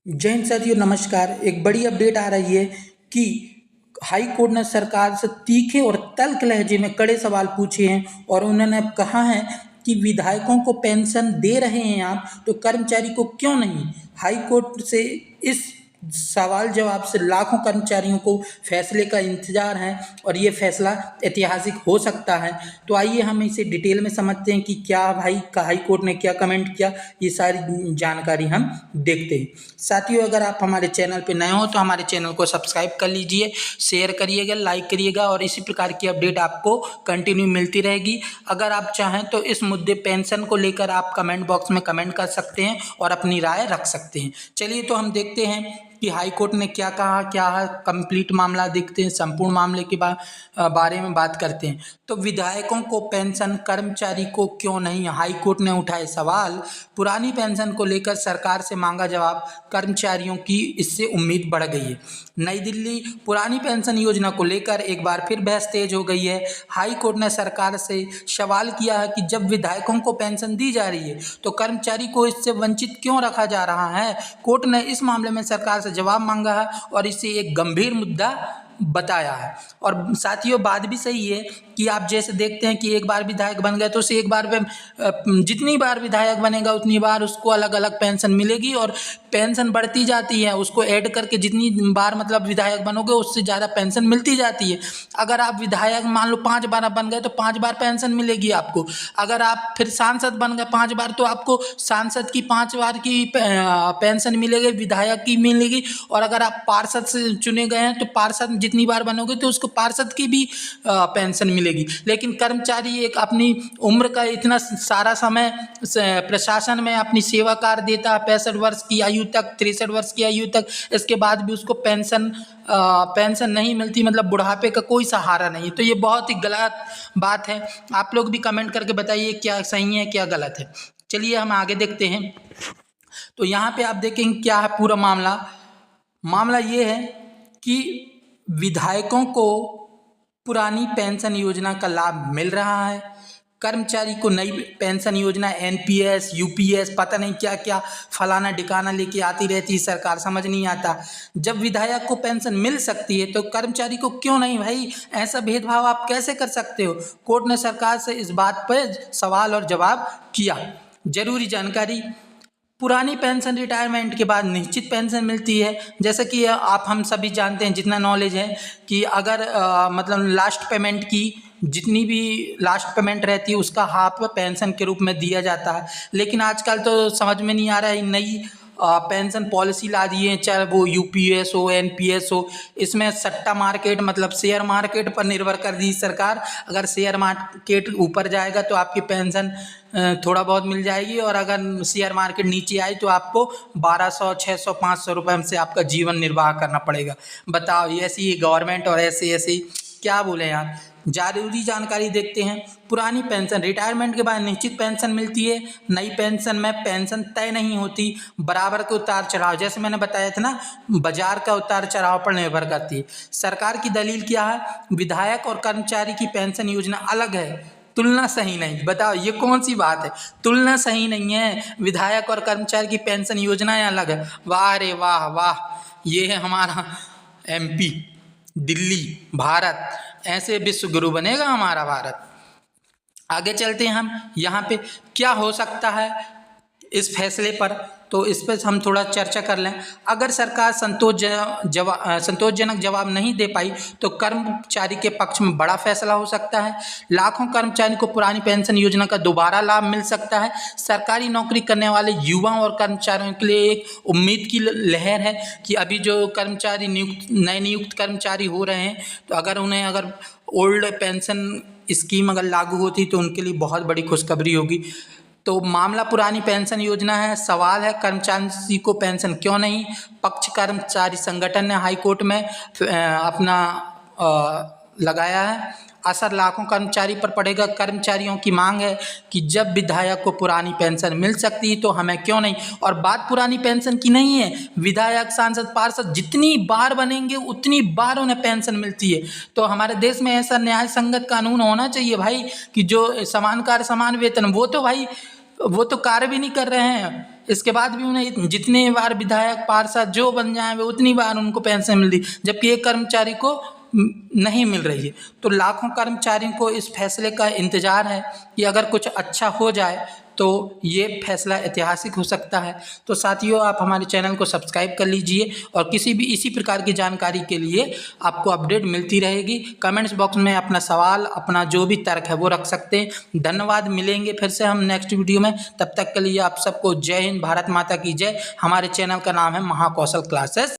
जय हिंद साथियों, नमस्कार। एक बड़ी अपडेट आ रही है कि हाई कोर्ट ने सरकार से तीखे और तल्ख लहजे में कड़े सवाल पूछे हैं और उन्होंने कहा है कि विधायकों को पेंशन दे रहे हैं आप, तो कर्मचारी को क्यों नहीं। हाई कोर्ट से इस सवाल जवाब से लाखों कर्मचारियों को फैसले का इंतजार है और ये फैसला ऐतिहासिक हो सकता है। तो आइए हम इसे डिटेल में समझते हैं कि क्या भाई हाई कोर्ट ने क्या कमेंट किया, ये सारी जानकारी हम देखते हैं। साथियों, अगर आप हमारे चैनल पर नए हो तो हमारे चैनल को सब्सक्राइब कर लीजिए, शेयर करिएगा, लाइक करिएगा और इसी प्रकार की अपडेट आपको कंटिन्यू मिलती रहेगी। अगर आप चाहें तो इस मुद्दे पेंशन को लेकर आप कमेंट बॉक्स में कमेंट कर सकते हैं और अपनी राय रख सकते हैं। चलिए तो हम देखते हैं कि हाई कोर्ट ने क्या कहा, क्या है कंप्लीट मामला देखते हैं, संपूर्ण मामले के बारे में बात करते हैं। तो विधायकों को पेंशन, कर्मचारी को क्यों नहीं, हाई कोर्ट ने उठाए सवाल। पुरानी पेंशन को लेकर सरकार से मांगा जवाब, कर्मचारियों की इससे उम्मीद बढ़ गई है। नई दिल्ली, पुरानी पेंशन योजना को लेकर एक बार फिर बहस तेज हो गई है। हाई कोर्ट ने सरकार से सवाल किया है कि जब विधायकों को पेंशन दी जा रही है तो कर्मचारी को इससे वंचित क्यों रखा जा रहा है। कोर्ट ने इस मामले में सरकार से जवाब मांगा है और इसे एक गंभीर मुद्दा बताया है। और साथियों, बात भी सही है कि आप जैसे देखते हैं कि एक बार विधायक बन गए तो उसे एक बार जितनी बार विधायक बनेगा उतनी बार उसको अलग अलग पेंशन मिलेगी और पेंशन बढ़ती जाती है। उसको ऐड करके जितनी बार मतलब विधायक बनोगे उससे ज़्यादा पेंशन मिलती जाती है। अगर आप विधायक मान लो 5 बार बन गए तो 5 बार पेंशन मिलेगी आपको। अगर आप फिर सांसद बन गए 5 बार तो आपको सांसद की 5 बार की पेंशन मिलेगी, विधायक की मिलेगी। और अगर आप पार्षद से चुने गए हैं तो पार्षद जितनी बार बनोगे तो उसको पार्षद की भी पेंशन मिलेगी। लेकिन कर्मचारी एक अपनी उम्र का इतना सारा समय प्रशासन में अपनी सेवा कार्य देता है, 65 वर्ष की आयु तक, 63 वर्ष की आयु तक, इसके बाद भी उसको पेंशन नहीं मिलती, मतलब बुढ़ापे का कोई सहारा नहीं। तो ये बहुत ही गलत बात है। आप लोग भी कमेंट करके बताइए क्या सही है क्या गलत है। चलिए हम आगे देखते हैं। तो यहाँ पे आप देखेंगे क्या है पूरा मामला ये है कि विधायकों को पुरानी पेंशन योजना का लाभ मिल रहा है, कर्मचारी को नई पेंशन योजना एनपीएस, यूपीएस, पता नहीं क्या क्या फलाना ठिकाना लेके आती रहती है सरकार, समझ नहीं आता। जब विधायक को पेंशन मिल सकती है तो कर्मचारी को क्यों नहीं भाई। ऐसा भेदभाव आप कैसे कर सकते हो। कोर्ट ने सरकार से इस बात पर सवाल और जवाब किया। जरूरी जानकारी, पुरानी पेंशन रिटायरमेंट के बाद निश्चित पेंशन मिलती है। जैसे कि आप हम सभी जानते हैं, जितना नॉलेज है कि अगर मतलब लास्ट पेमेंट की जितनी भी लास्ट पेमेंट रहती है उसका हाफ पेंशन के रूप में दिया जाता है। लेकिन आजकल तो समझ में नहीं आ रहा है, नई पेंशन पॉलिसी ला दी है, चाहे वो यूपीएस हो, एनपीएस हो। इसमें सट्टा मार्केट मतलब शेयर मार्केट पर निर्भर कर दी सरकार। अगर शेयर मार्केट ऊपर जाएगा तो आपकी पेंशन थोड़ा बहुत मिल जाएगी और अगर शेयर मार्केट नीचे आई तो आपको 1200, 600, 500 रुपये से आपका जीवन निर्वाह करना पड़ेगा। बताओ, ऐसी गवर्नमेंट और ऐसे क्या बोले यार। जरूरी जानकारी देखते हैं। पुरानी पेंशन, रिटायरमेंट के बाद निश्चित पेंशन मिलती है। नई पेंशन में पेंशन तय नहीं होती, बराबर के उतार चढ़ाव, जैसे मैंने बताया था ना, बाजार का उतार चढ़ाव पर निर्भर करती है। सरकार की दलील क्या है, विधायक और कर्मचारी की पेंशन योजना अलग है, तुलना सही नहीं। बताओ ये कौन सी बात है, तुलना सही नहीं है। विधायक और कर्मचारी की पेंशन योजनाएं अलग है। वाह रे वाह वाह, ये है हमारा एमपी, दिल्ली, भारत, ऐसे विश्व गुरु बनेगा हमारा भारत। आगे चलते हैं हम। यहाँ पे क्या हो सकता है इस फैसले पर, तो इस पर हम थोड़ा चर्चा कर लें। अगर सरकार संतोषजनक जवाब नहीं दे पाई तो कर्मचारी के पक्ष में बड़ा फैसला हो सकता है। लाखों कर्मचारी को पुरानी पेंशन योजना का दोबारा लाभ मिल सकता है। सरकारी नौकरी करने वाले युवाओं और कर्मचारियों के लिए एक उम्मीद की लहर है कि अभी जो कर्मचारी नए नियुक्त कर्मचारी हो रहे हैं, तो अगर ओल्ड पेंशन स्कीम अगर लागू होती तो उनके लिए बहुत बड़ी खुशखबरी होगी। तो मामला पुरानी पेंशन योजना है। सवाल है कर्मचारी को पेंशन क्यों नहीं। पक्ष कर्मचारी संगठन ने हाई कोर्ट में अपना लगाया है। असर लाखों कर्मचारी पर पड़ेगा। कर्मचारियों की मांग है कि जब विधायक को पुरानी पेंशन मिल सकती है तो हमें क्यों नहीं। और बात पुरानी पेंशन की नहीं है, विधायक, सांसद, पार्षद जितनी बार बनेंगे उतनी बार उन्हें पेंशन मिलती है। तो हमारे देश में ऐसा न्याय संगत कानून होना चाहिए भाई कि जो समान कार्य समान वेतन, वो तो भाई वो तो कार्य भी नहीं कर रहे हैं, इसके बाद भी उन्हें जितने बार विधायक पार्षद जो बन जाए वो उतनी बार उनको पेंशन मिल रही, जबकि एक कर्मचारी को नहीं मिल रही है। तो लाखों कर्मचारियों को इस फैसले का इंतजार है कि अगर कुछ अच्छा हो जाए तो ये फैसला ऐतिहासिक हो सकता है। तो साथियों, आप हमारे चैनल को सब्सक्राइब कर लीजिए और किसी भी इसी प्रकार की जानकारी के लिए आपको अपडेट मिलती रहेगी। कमेंट्स बॉक्स में अपना सवाल, अपना जो भी तर्क है वो रख सकते हैं। धन्यवाद, मिलेंगे फिर से हम नेक्स्ट वीडियो में। तब तक के लिए आप सबको जय हिंद, भारत माता की जय। हमारे चैनल का नाम है महाकौशल क्लासेस।